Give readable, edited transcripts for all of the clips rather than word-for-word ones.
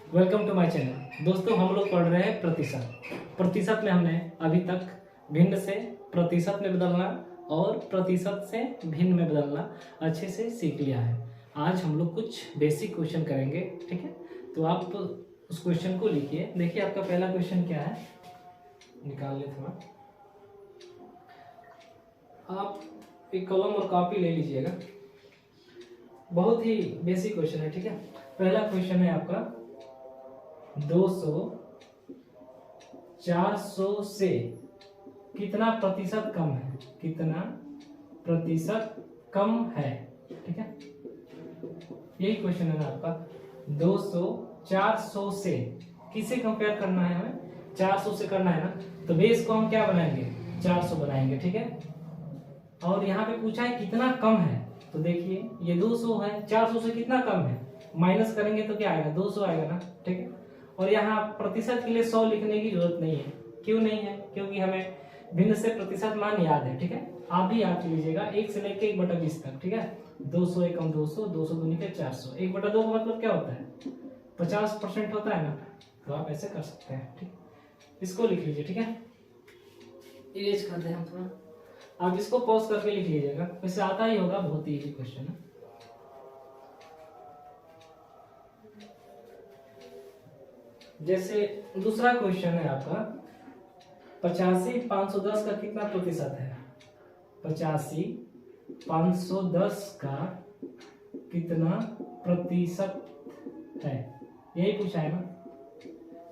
Welcome to my channel. दोस्तों हम लोग पढ़ रहे हैं प्रतिशत में हमने अभी तक भिन्न से प्रतिशत में बदलना और प्रतिशत से भिन्न में बदलना अच्छे से सीख लिया है। आज हम लोग कुछ बेसिक क्वेश्चन करेंगे, ठीक है। तो आप उस क्वेश्चन को लिखिए। देखिए आपका पहला क्वेश्चन क्या है, निकाल ले थोड़ा। आप एक कलम और कॉपी ले लीजिएगा। बहुत ही बेसिक क्वेश्चन है, ठीक है। पहला क्वेश्चन है आपका 200 400 से कितना प्रतिशत कम है, कितना प्रतिशत कम है, ठीक है। यही क्वेश्चन है ना आपका। 200 400 से किसे कंपेयर करना है, हमें 400 से करना है ना, तो बेस को हम क्या बनाएंगे, 400 बनाएंगे, ठीक है। और यहाँ पे पूछा है कितना कम है, तो देखिए ये 200 है, 400 से कितना कम है, माइनस करेंगे तो क्या आएगा, 200 आएगा ना, ठीक है। और यहाँ प्रतिशत के लिए 100 लिखने की जरूरत नहीं है। क्यों नहीं है, क्योंकि हमें भिन्न से प्रतिशत मान याद है, ठीक है। आप भी याद लीजिएगा 1 से लेके 1/20 तक, ठीक है। 200 एकम 200, 200 दूनी के 400, 1/2 का मतलब क्या होता है, 50% होता है ना। तो आप ऐसे कर सकते हैं, ठीक। इसको लिख लीजिए, ठीक है। इरेज कर दें हम थोड़ा, आप इसको पॉज करके लिख लीजिएगा, वैसे आता ही होगा, बहुत ही इजी क्वेश्चन है। जैसे दूसरा क्वेश्चन है आपका 85 510 का कितना प्रतिशत है, 85 510 का कितना प्रतिशत है, यही पूछा है ना।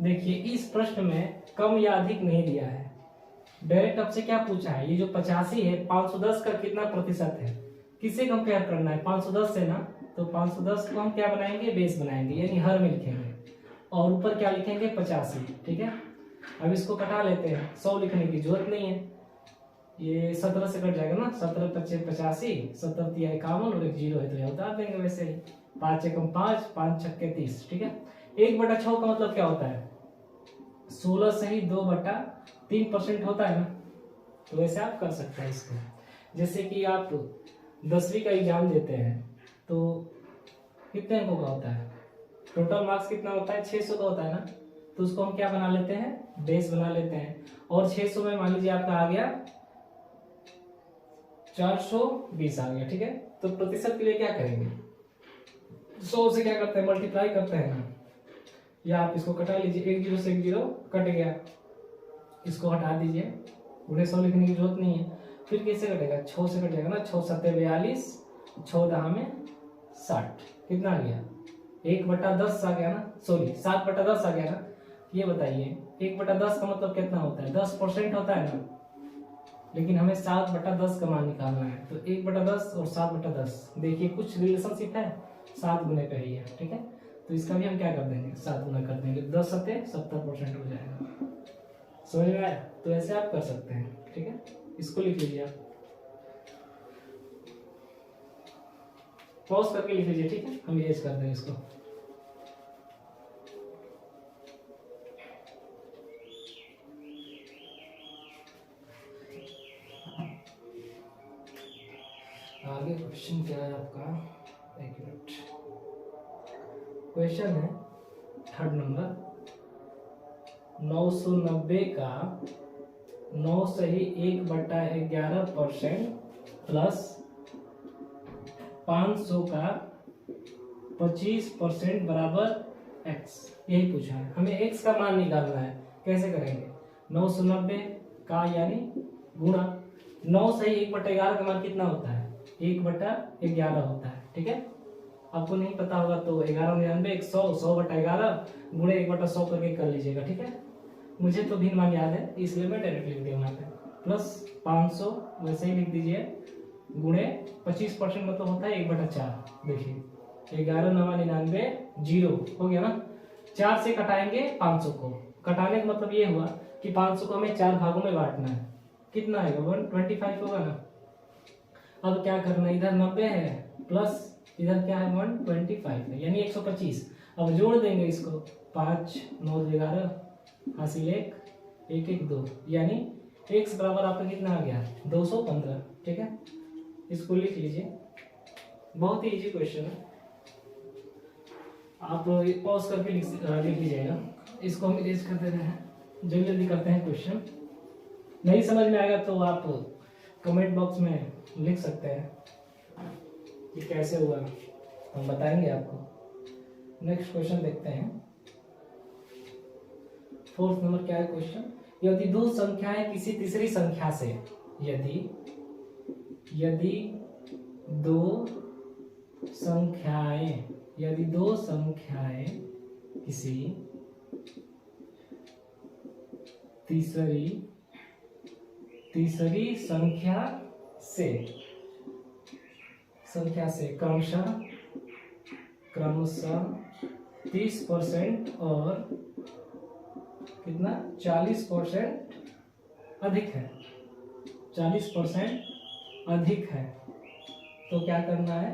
देखिए इस प्रश्न में कम या अधिक नहीं दिया है, डायरेक्ट आपसे क्या पूछा है, ये जो 85 है 510 का कितना प्रतिशत है, किससे कंपेयर करना है, 510 से ना। तो 510 को हम क्या बनाएंगे, बेस बनाएंगे, यानी हर में लिखेंगे, और ऊपर क्या लिखेंगे, 85, ठीक है। अब इसको कटा लेते हैं, 100 लिखने की जरूरत नहीं है, ये 17 से कट जाएगा ना, 17 × 85, 17 × 51 और एक 0 है तो यह उतार देंगे वैसे ही। 5 एकम 5, 5 छक्के 30, ठीक है। 1/6 का मतलब क्या होता है, 16 से ही 2/3% होता है ना। तो वैसे आप कर सकते हैं इसको। जैसे कि आप 10वीं का एग्जाम देते हैं तो कितने अंकों का होता है, टोटल मार्क्स कितना होता है, 600 का होता है ना। तो उसको हम क्या बना लेते हैं, बेस बना लेते हैं। और 600 में मान लीजिए आपका आ गया 420 आ गया, ठीक है। तो प्रतिशत के लिए क्या करेंगे, 100 से क्या करते हैं, मल्टीप्लाई करते हैं ना, या आप इसको कटा लीजिए, 1 0 से 1 0 कट गया, इसको हटा दीजिए, उन्हें 100 लिखने की जरूरत नहीं है। फिर कैसे कटेगा, 6 से कटेगा ना, 6 7 42, 6 10 में 60, कितना आ गया, 1/10 आ गया ना, सॉरी 7/10 आ गया ना। ये बताइए 1/10 का मतलब कितना होता है, 10% होता है ना, लेकिन हमें 7/10 का मान निकालना है। तो 1/10 और 7/10, देखिए कुछ रिलेशनशिप है, 7 गुने पे ही है, ठीक है। तो इसका भी हम क्या कर देंगे, 7 गुना कर देंगे, 10 7 70% हो जाएगा। समझ में आया, तो ऐसे आप कर सकते हैं, ठीक है। इसको लिख लीजिए आप, पॉज करके लिख लीजिए, ठीक है। हम इरेज कर देंगे इसको। आगे क्वेश्चन क्या है आपका, एक मिनट। क्वेश्चन है 3rd नंबर, 990 का 9 से ही 1/11% प्लस 500 का 25% बराबर x, यही पूछा है। हमें x का मान निकालना है, कैसे करेंगे, 990 का यानी गुणा 9 से ही 1/11 का मान कितना होता है, 1/11 होता है, ठीक है। आपको नहीं पता होगा तो 1199 100 100/11 गुणे 1/100 करके कर लीजिएगा, ठीक है। मुझे तो भिन्न मान याद है इसलिए मैं डायरेक्ट लिख दिया वहाँ पे, प्लस 500 वैसे ही लिख दीजिए, गुणे 25% मतलब होता है 1/4। देखिए 11 9 99 0 हो गया ना। 4 से कटाएंगे 500 को, कटाने का मतलब ये हुआ कि 500 को हमें 4 भागों में बांटना है, कितना आएगा 125 होगा ना। अब क्या करना है, इधर 90 है प्लस इधर क्या है 125 है, यानी 125। अब जोड़ देंगे इसको, 5 9 11 हासिल 1 1 1 2, यानी x बराबर आपका कितना आ गया 215, ठीक है। इसको लिख लीजिए, बहुत ही इजी क्वेश्चन है। आप पॉज करके लिख लीजिएगा। इसको हम इरेज कर दे रहे हैं, जल्दी जल्दी करते हैं क्वेश्चन। नहीं समझ में आएगा तो आप कमेंट बॉक्स में लिख सकते हैं कि कैसे हुआ, हम बताएंगे आपको। नेक्स्ट क्वेश्चन देखते हैं। 4th नंबर क्या है क्वेश्चन, यदि दो संख्याएं किसी तीसरी संख्या से, यदि दो संख्याएं किसी तीसरी संख्या से क्रमशः 30% और कितना 40% अधिक है, 40% अधिक है, तो क्या करना है?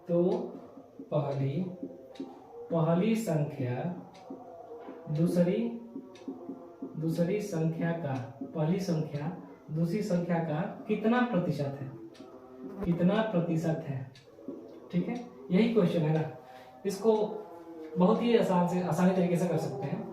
तो पहली संख्या दूसरी संख्या का कितना प्रतिशत है, ठीक है। यही क्वेश्चन है ना। इसको बहुत ही आसानी तरीके से कर सकते हैं।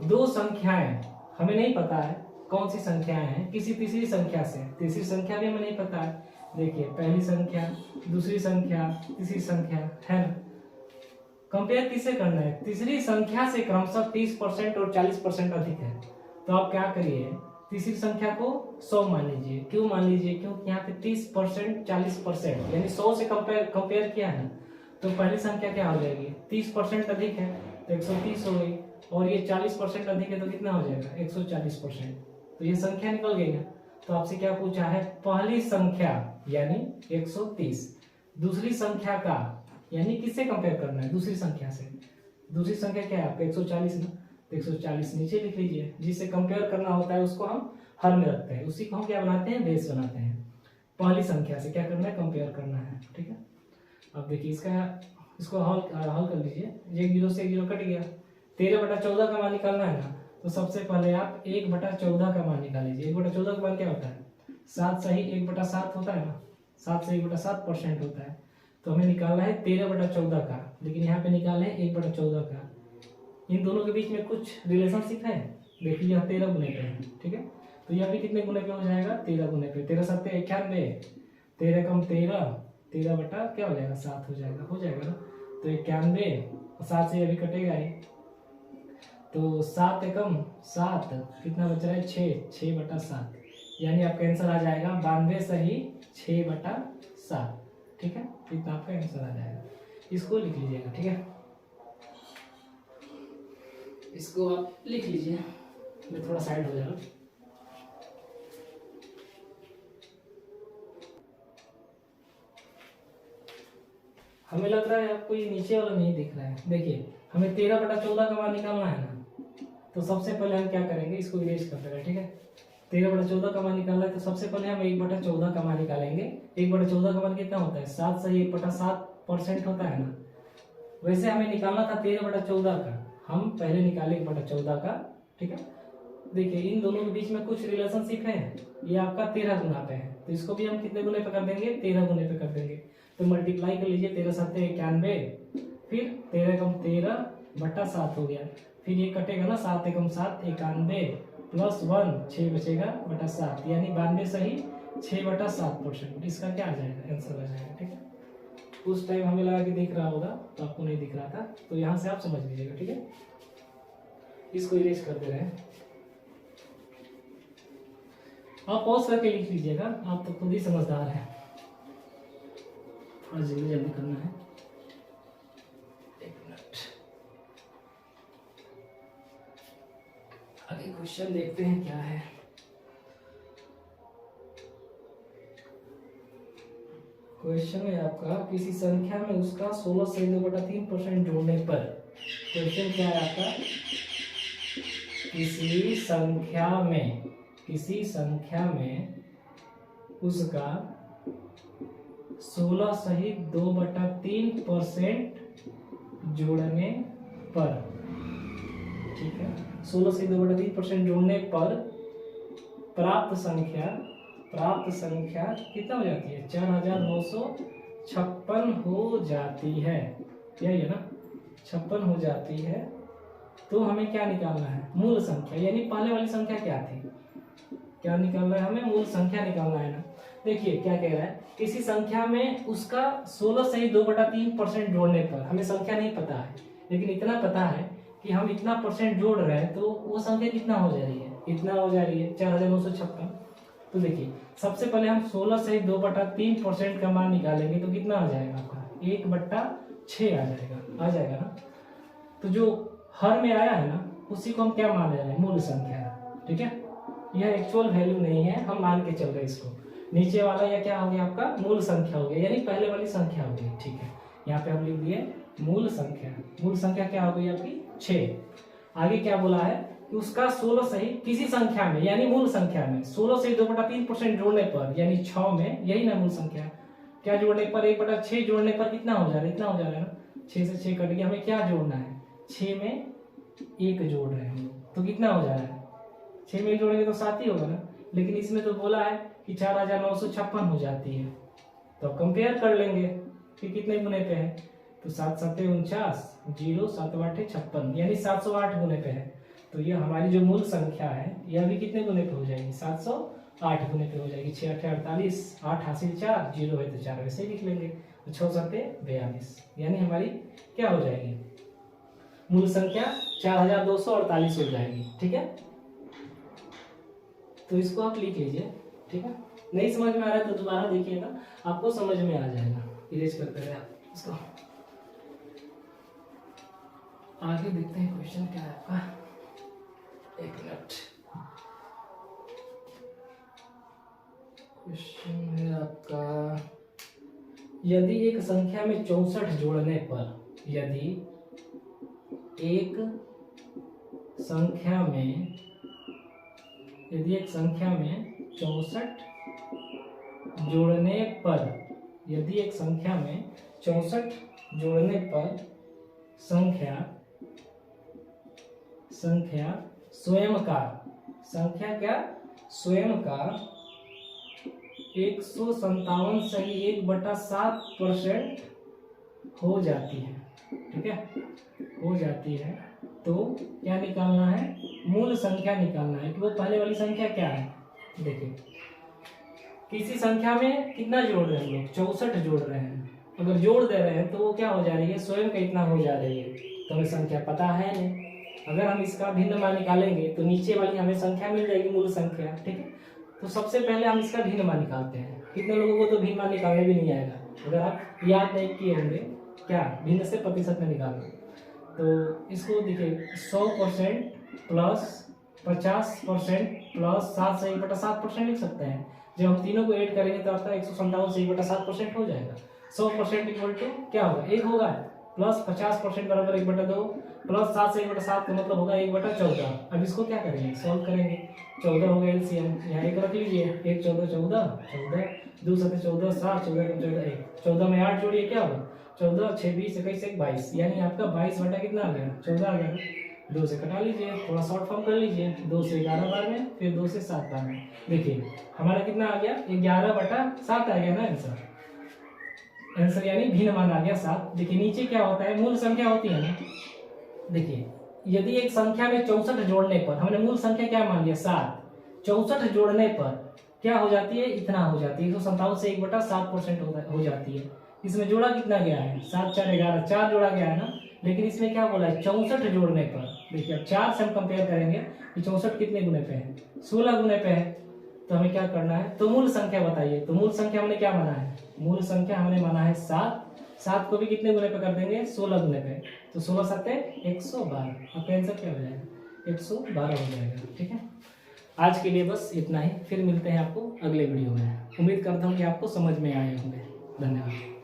दो संख्याएं, हमें नहीं पता है कौन सी संख्याएं हैं, किसी तीसरी संख्या से, तीसरी संख्या भी हमें नहीं पता है। देखिए पहली संख्या, दूसरी संख्या, तीसरी संख्या है। कंपेयर किससे करना है? तीसरी संख्या से क्रमशः 30% और 40% अधिक है। तो आप क्या करिए, तीसरी संख्या को 100 मान लीजिए। क्यों मान लीजिए? क्योंकि यहाँ पे 30% 40% यानी 100 से कंपेयर किया है, तो पहली संख्या क्या हो जाएगी? 30% अधिक है तो 130 हो गई, और ये 40% अधिक है तो कितना हो जाएगा? 140%। तो ये संख्या निकल गई ना। तो आपसे क्या पूछा है? पहली संख्या यानी 130, दूसरी संख्या का यानी किससे कंपेयर करना है? दूसरी संख्या से। दूसरी संख्या क्या है आपका? 140 ना, तो 140 नीचे लिख लीजिए। जिससे कंपेयर करना होता है उसको हम हर में रखते हैं, उसी को हम क्या बनाते हैं? बेस बनाते हैं। पहली संख्या से क्या करना है? कंपेयर करना है, ठीक है। अब देखिए इसको हल कर लीजिए। 1 0 से 1 0 कट गया। 13/14 का मान निकालना है ना, तो सबसे पहले आप 1/14 का मान निकाल लीजिए। 1/14 का मान क्या होता है? 7 सही 1/7 होता है ना, 7 से 1/7% होता है। तो हमें निकालना है 13/14 का, लेकिन यहाँ पे निकाले 1/14 का। इन दोनों के बीच में कुछ रिलेशनशिप है, देखिए यह 13 गुने पे है, ठीक है। तो यह भी कितने गुने पे हो जाएगा? 13 गुने पे। 13 7 91, 13 कम 13, 13 बटा क्या हो जाएगा? 7 हो जाएगा ना। तो 91, 7 से अभी कटेगा ही, तो 7 एकम 7, कितना बच रहा है? 6/7, यानी आपका आंसर आ जाएगा 92 सही 6/7, ठीक है। इतना आपका आंसर आ जाएगा। इसको लिख लीजिएगा, ठीक है। इसको आप लिख लीजिए, मैं थोड़ा साइड हो जाएगा। हमें लग रहा है आपको ये नीचे वाला नहीं दिख रहा है। देखिए हमें 13/14 का मान निकालना है ना, तो सबसे पहले हम क्या करेंगे? इसको इरेज कर देंगे, ठीक है। 13/14 का मान निकालना है तो सबसे पहले हम 1/14 का मान निकालेंगे। 1/14 का मान कितना होता है? 7 सही 1/7% होता है ना। वैसे हमें निकालना था 13/14 का, हम पहले निकाले 1/14 का, ठीक है। देखिए इन दोनों के बीच में कुछ रिलेशनशिप है। ये आपका 13 गुना पे है, तो इसको भी हम कितने गुने पे कर देंगे? 13 गुने पे कर देंगे। तो मल्टीप्लाई कर लीजिए, 13 7 91, फिर 13 कम 13/7 हो गया। फिर ये कटेगा ना, 7 एकम 7 91 प्लस 1 6 बचेगा बटा 7, यानी 92 सही 6/7%। इसका क्या आ जाएगा? आंसर आ जाएगा, ठीक है। उस टाइम हमें लगा कि दिख रहा होगा, तो आपको नहीं दिख रहा था, तो यहाँ से आप समझ लीजिएगा, ठीक है। इसको इरेज कर दे रहे हैं। आप पॉज करके लिख लीजिएगा, आप तो खुद ही समझदार हैं। थोड़ा जल्दी जल्दी करना है। 1 मिनट, आगे क्वेश्चन देखते हैं क्या है। क्वेश्चन है आपका, किसी संख्या में उसका 16 से 2/3% जोड़ने पर। क्वेश्चन क्या है आपका? किसी संख्या में उसका 16 सहित 2/3% जोड़ने पर, ठीक है। 16 से 2/3% जोड़ने पर प्राप्त संख्या कितना हो जाती है? 4956 हो जाती है। यही है ना, 56 हो जाती है, तो हमें क्या निकालना है, मूल संख्या, यानी पहले वाली संख्या क्या थी, क्या निकालना है हमें, मूल संख्या निकालना है ना। देखिए क्या कह रहा है, किसी संख्या में उसका 16 से ही 2/3% जोड़ने पर, हमें संख्या नहीं पता है लेकिन इतना पता है कि हम इतना परसेंट जोड़ रहे हैं, तो वो संख्या कितना हो जा रही है, इतना हो जा रही है 4956। तो देखिए सबसे पहले हम 16 से ही 2/3% का मान निकालेंगे तो कितना आ जाएगा आपका, 1/6 आ जाएगा ना। तो जो हर में आया है ना, उसी को हम क्या मान रहे हैं, मूल संख्या। ठीक है, यह एक्चुअल वैल्यू नहीं है, हम मान के चल रहे हैं इसको। नीचे वाला यह क्या हो गया आपका, मूल संख्या हो गया, यानी पहले वाली संख्या हो गई। ठीक है, यहाँ पे हम लिख दिए मूल संख्या। मूल संख्या क्या हो गई आपकी, 6। आगे क्या बोला है कि उसका 16 से ही किसी संख्या में, यानी मूल संख्या में 16 से 2/3% जोड़ने पर, यानी 6 में, यही ना मूल संख्या, क्या जोड़ने पर, 1/6 जोड़ने पर कितना हो जा रहा है, इतना हो जा रहा है ना। 6 से 6 कट गया, हमें क्या जोड़ना है, 6 में 1 जोड़ रहे हैं, तो कितना हो जा रहा है, 6 में 1 जोड़ेंगे तो 7 ही होगा ना। लेकिन इसमें तो बोला है कि 4956 हो जाती है, तो अब कंपेयर कर लेंगे कि कितने गुने पे है, तो 7 7 49, 0 7 8 56, यानी 708 गुने पे है। तो ये हमारी जो मूल संख्या है यह भी कितने गुने पे हो जाएगी, 708 गुने पे हो जाएगी। 6 8 48, 8 हासिल 4, 0 है तो 4 वैसे ही लिख लेंगे, तो 6 7 42, यानी हमारी क्या हो जाएगी, मूल संख्या 4248 हो जाएगी। ठीक है, तो इसको आप लिख लीजिए। ठीक है, नहीं समझ में आ रहा है तो दोबारा देखिएगा, आपको समझ में आ जाएगा। इरेज करते रहे आप इसको। आगे देखते हैं क्वेश्चन क्या है आपका, 1 मिनट। क्वेश्चन है आपका, यदि एक संख्या में 64 जोड़ने पर, यदि एक संख्या में 64 जोड़ने पर, यदि एक संख्या में 64 जोड़ने पर संख्या स्वयं का, संख्या क्या, स्वयं का 157 से 1/7% हो जाती है। ठीक है, हो जाती है, तो क्या निकालना है, मूल संख्या निकालना है कि वो पहले वाली संख्या क्या है। देखिए किसी संख्या में कितना जोड़ रहे हैं हम लोग, 64 जोड़ रहे हैं। अगर जोड़ दे रहे हैं तो वो क्या हो जा रही है, स्वयं का इतना हो जा रही है, तो हमें संख्या पता है नहीं। अगर हम इसका भिन्न मान निकालेंगे तो नीचे वाली हमें संख्या मिल जाएगी, मूल संख्या। ठीक है, तो सबसे पहले हम इसका भिन्न मान निकालते हैं। कितने लोगों को तो भिन्न मान निकालने भी नहीं आएगा, अगर आप याद नहीं किए होंगे क्या, भिन्न से प्रतिशत में निकालना। तो इसको देखिए 100% प्लस 50% प्लस 7 से 1/7% लिख सकते हैं। जब हम तीनों को ऐड करेंगे तो आपका 157 से 1/7% हो जाएगा। 100% इक्वल टू क्या होगा, 1 होगा, प्लस 50% बराबर 1/2, प्लस 7 से 1/7 का मतलब होगा 1/14। अब इसको क्या करेंगे, सॉल्व करेंगे। 14 हो गया एलसीएम, यहाँ 1 रख लीजिए, 1 14 14 14, 2 7 14 7, 14 14 1, 14 में 8 जोड़िए क्या होगा, 14 6 20 21 1 22, यानी आपका 22 बटा कितना आ गया, 14 आ गया। 2 से कटा लीजिए, थोड़ा शॉर्ट फॉर्म कर लीजिए, 2 से 11 बार में, फिर 2 से 7 बार में। देखिए हमारा कितना आ गया, 11/7 आ गया ना आंसर, आंसर यानी भिन्न मान आ गया 7। देखिए नीचे क्या होता है, मूल संख्या होती है ना। देखिए यदि एक संख्या में 64 जोड़ने पर, हमने मूल संख्या क्या मान लिया 7, 64 जोड़ने पर क्या हो जाती है, इतना हो जाती है, 157 से 1/7% हो जाती है। इसमें जोड़ा कितना गया है, 7 4 11, 4 जोड़ा गया है ना। लेकिन इसमें क्या बोला है, 64 जोड़ने पर। देखिए अब 4 से हम कंपेयर करेंगे कि 64 कितने गुने पे है, 16 गुने पे है। तो हमें क्या करना है, तो मूल संख्या बताइए। तो मूल संख्या हमने क्या माना है, मूल संख्या हमने माना है 7। 7 को भी कितने गुने पे कर देंगे, 16 गुने पे। तो 16 7 112, आपका आंसर क्या हो जाएगा, 112 हो जाएगा। ठीक है, आज के लिए बस इतना ही, फिर मिलते हैं आपको अगले वीडियो में। उम्मीद करता हूँ कि आपको समझ में आए होंगे। धन्यवाद।